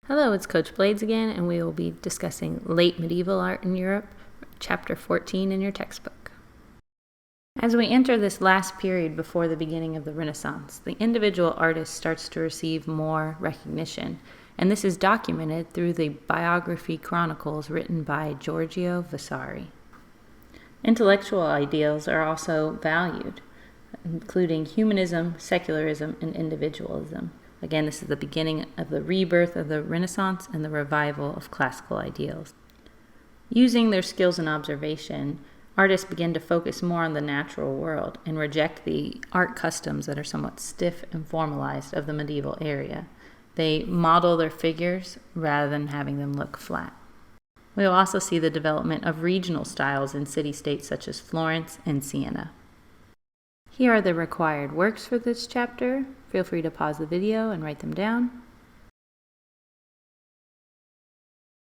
Hello, it's Coach Blades again, and we will be discussing late medieval art in Europe, chapter 14 in your textbook. As we enter this last period before the beginning of the Renaissance, the individual artist starts to receive more recognition, and this is documented through the biography chronicles written by Giorgio Vasari. Intellectual ideals are also valued, including humanism, secularism, and individualism. Again, this is the beginning of the rebirth of the Renaissance and the revival of classical ideals. Using their skills in observation, artists begin to focus more on the natural world and reject the art customs that are somewhat stiff and formalized of the medieval area. They model their figures rather than having them look flat. We will also see the development of regional styles in city-states such as Florence and Siena. Here are the required works for this chapter. Feel free to pause the video and write them down.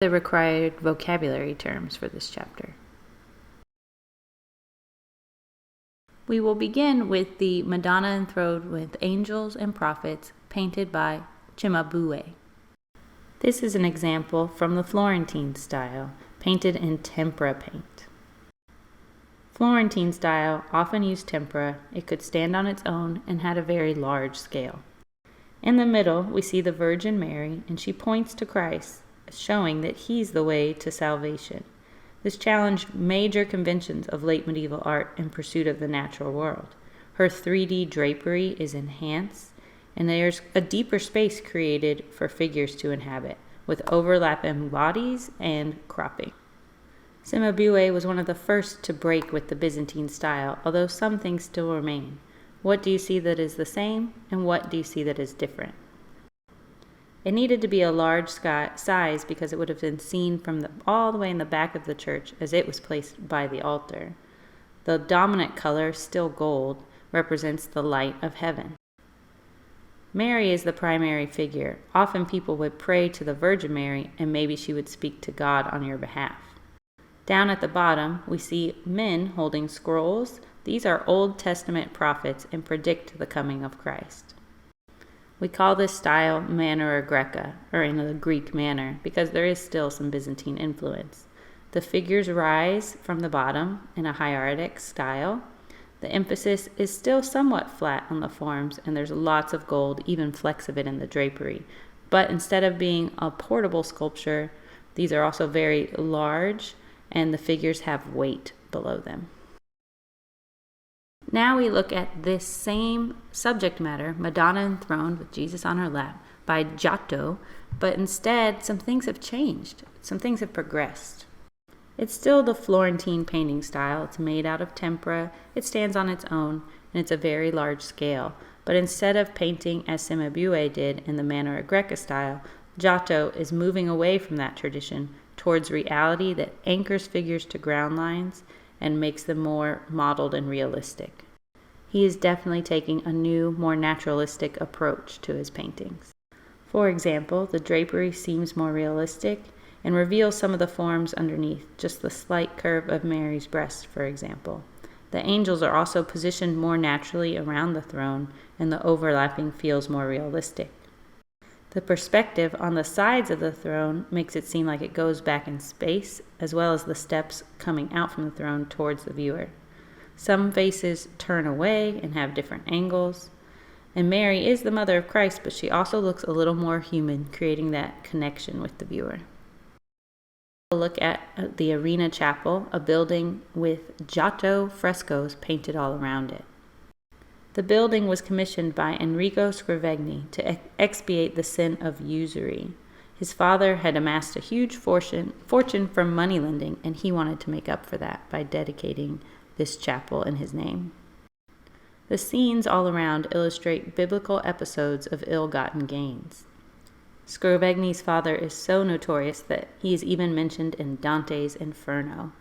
The required vocabulary terms for this chapter. We will begin with the Madonna enthroned with angels and prophets, painted by Cimabue. This is an example from the Florentine style, painted in tempera paint. Florentine style often used tempera. It could stand on its own and had a very large scale. In the middle, we see the Virgin Mary, and she points to Christ, showing that he's the way to salvation. This challenged major conventions of late medieval art in pursuit of the natural world. Her 3D drapery is enhanced, and there's a deeper space created for figures to inhabit, with overlapping bodies and cropping. Cimabue was one of the first to break with the Byzantine style, although some things still remain. What do you see that is the same, and what do you see that is different? It needed to be a large size because it would have been seen from all the way in the back of the church as it was placed by the altar. The dominant color, still gold, represents the light of heaven. Mary is the primary figure. Often people would pray to the Virgin Mary, and maybe she would speak to God on your behalf. Down at the bottom, we see men holding scrolls. These are Old Testament prophets and predict the coming of Christ. We call this style Manera Greca, or in the Greek manner, because there is still some Byzantine influence. The figures rise from the bottom in a hieratic style. The emphasis is still somewhat flat on the forms, and there's lots of gold, even flecks of it in the drapery. But instead of being a portable sculpture, these are also very large, and the figures have weight below them. Now we look at this same subject matter, Madonna enthroned with Jesus on her lap, by Giotto, but instead some things have changed. Some things have progressed. It's still the Florentine painting style. It's made out of tempera, it stands on its own, and it's a very large scale. But instead of painting as Cimabue did in the Manera Greca style, Giotto is moving away from that tradition towards reality that anchors figures to ground lines and makes them more modeled and realistic. He is definitely taking a new, more naturalistic approach to his paintings. For example, the drapery seems more realistic and reveals some of the forms underneath, just the slight curve of Mary's breast, for example. The angels are also positioned more naturally around the throne, and the overlapping feels more realistic. The perspective on the sides of the throne makes it seem like it goes back in space, as well as the steps coming out from the throne towards the viewer. Some faces turn away and have different angles. And Mary is the mother of Christ, but she also looks a little more human, creating that connection with the viewer. We'll look at the Arena Chapel, a building with Giotto frescoes painted all around it. The building was commissioned by Enrico Scrivegni to expiate the sin of usury. His father had amassed a huge fortune from moneylending, and he wanted to make up for that by dedicating this chapel in his name. The scenes all around illustrate biblical episodes of ill-gotten gains. Scrivegni's father is so notorious that he is even mentioned in Dante's Inferno.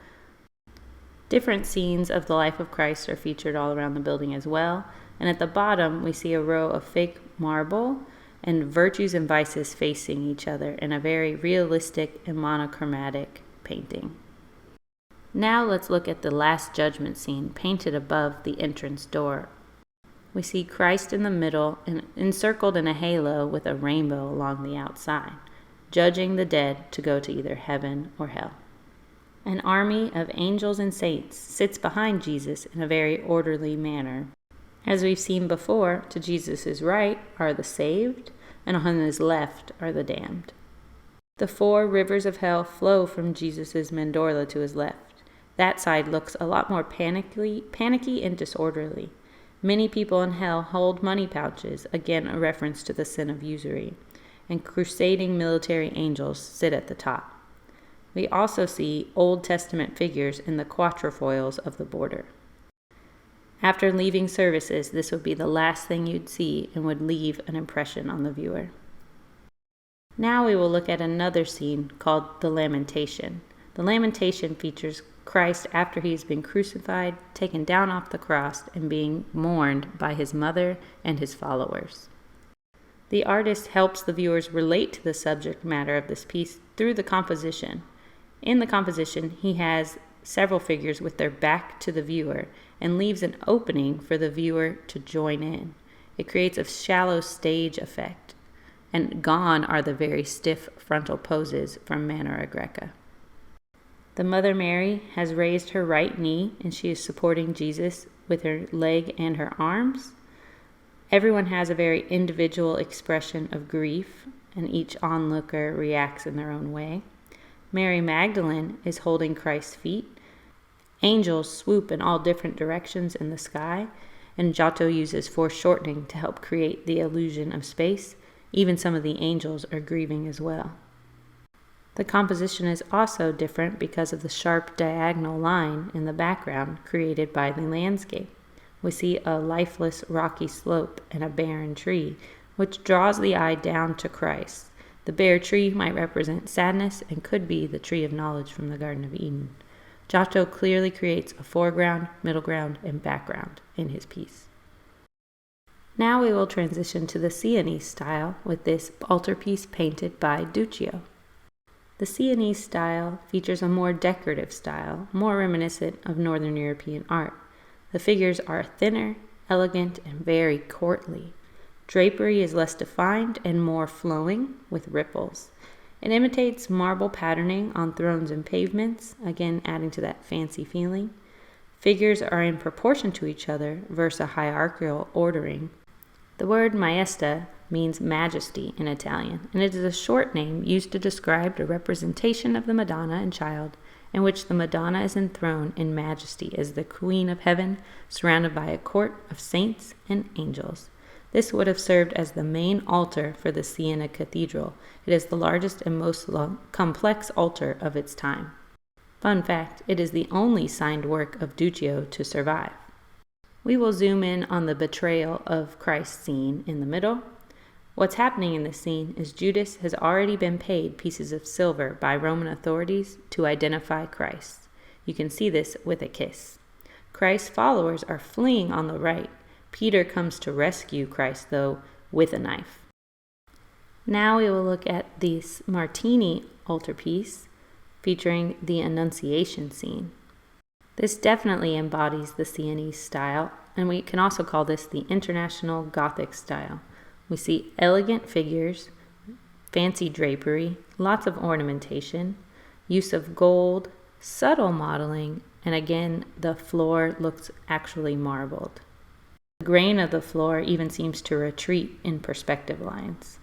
Different scenes of the life of Christ are featured all around the building as well, and at the bottom we see a row of fake marble and virtues and vices facing each other in a very realistic and monochromatic painting. Now let's look at the Last Judgment scene painted above the entrance door. We see Christ in the middle and encircled in a halo with a rainbow along the outside. judging the dead to go to either heaven or hell. An army of angels and saints sits behind Jesus in a very orderly manner. As we've seen before, to Jesus' right are the saved, and on his left are the damned. The 4 rivers of hell flow from Jesus' mandorla to his left. That side looks a lot more panicky and disorderly. Many people in hell hold money pouches, again a reference to the sin of usury, and crusading military angels sit at the top. We also see Old Testament figures in the quatrefoils of the border. After leaving services, this would be the last thing you'd see and would leave an impression on the viewer. Now we will look at another scene called the Lamentation. The Lamentation features Christ after he has been crucified, taken down off the cross, and being mourned by his mother and his followers. The artist helps the viewers relate to the subject matter of this piece through the composition. In the composition, he has several figures with their back to the viewer and leaves an opening for the viewer to join in. It creates a shallow stage effect, and gone are the very stiff frontal poses from Manera Greca. The Mother Mary has raised her right knee and she is supporting Jesus with her leg and her arms. Everyone has a very individual expression of grief, and each onlooker reacts in their own way. Mary Magdalene is holding Christ's feet. Angels swoop in all different directions in the sky, and Giotto uses foreshortening to help create the illusion of space. Even some of the angels are grieving as well. The composition is also different because of the sharp diagonal line in the background created by the landscape. We see a lifeless rocky slope and a barren tree, which draws the eye down to Christ. The bare tree might represent sadness and could be the tree of knowledge from the Garden of Eden. Giotto clearly creates a foreground, middle ground, and background in his piece. Now we will transition to the Sienese style with this altarpiece painted by Duccio. The Sienese style features a more decorative style, more reminiscent of Northern European art. The figures are thinner, elegant, and very courtly. Drapery is less defined and more flowing with ripples. It imitates marble patterning on thrones and pavements, again adding to that fancy feeling. Figures are in proportion to each other versus a hierarchical ordering. The word maesta means majesty in Italian, and it is a short name used to describe the representation of the Madonna and Child, in which the Madonna is enthroned in majesty as the Queen of Heaven, surrounded by a court of saints and angels. This would have served as the main altar for the Siena Cathedral. It is the largest and most complex altar of its time. Fun fact, it is the only signed work of Duccio to survive. We will zoom in on the betrayal of Christ scene in the middle. What's happening in this scene is Judas has already been paid pieces of silver by Roman authorities to identify Christ. You can see this with a kiss. Christ's followers are fleeing on the right. Peter comes to rescue Christ, though, with a knife. Now we will look at this Martini altarpiece featuring the Annunciation scene. This definitely embodies the Sienese style, and we can also call this the International Gothic style. We see elegant figures, fancy drapery, lots of ornamentation, use of gold, subtle modeling, and again, the floor looks actually marbled. The grain of the floor even seems to retreat in perspective lines.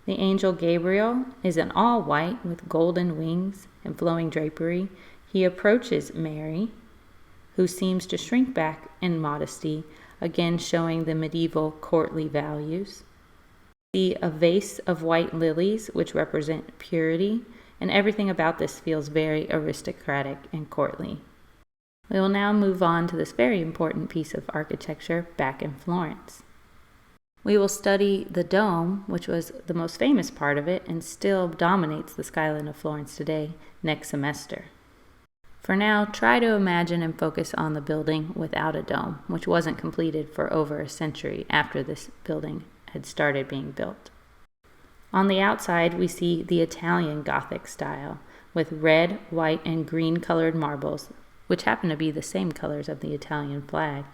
The angel Gabriel is in all white with golden wings and flowing drapery. He approaches Mary, who seems to shrink back in modesty, again showing the medieval courtly values. See a vase of white lilies, which represent purity, and everything about this feels very aristocratic and courtly. We will now move on to this very important piece of architecture back in Florence. We will study the dome, which was the most famous part of it and still dominates the skyline of Florence today, next semester. For now, try to imagine and focus on the building without a dome, which wasn't completed for over a century after this building had started being built. On the outside, we see the Italian Gothic style, with red, white, and green colored marbles, which happen to be the same colors of the Italian flag.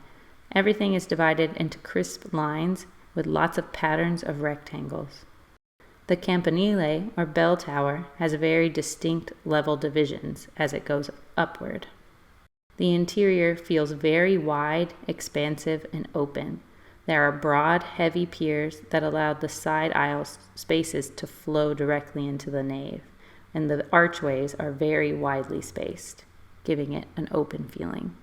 Everything is divided into crisp lines with lots of patterns of rectangles. The campanile, or bell tower, has very distinct level divisions as it goes upward. The interior feels very wide, expansive, and open. There are broad, heavy piers that allow the side aisle spaces to flow directly into the nave, and the archways are very widely spaced, giving it an open feeling.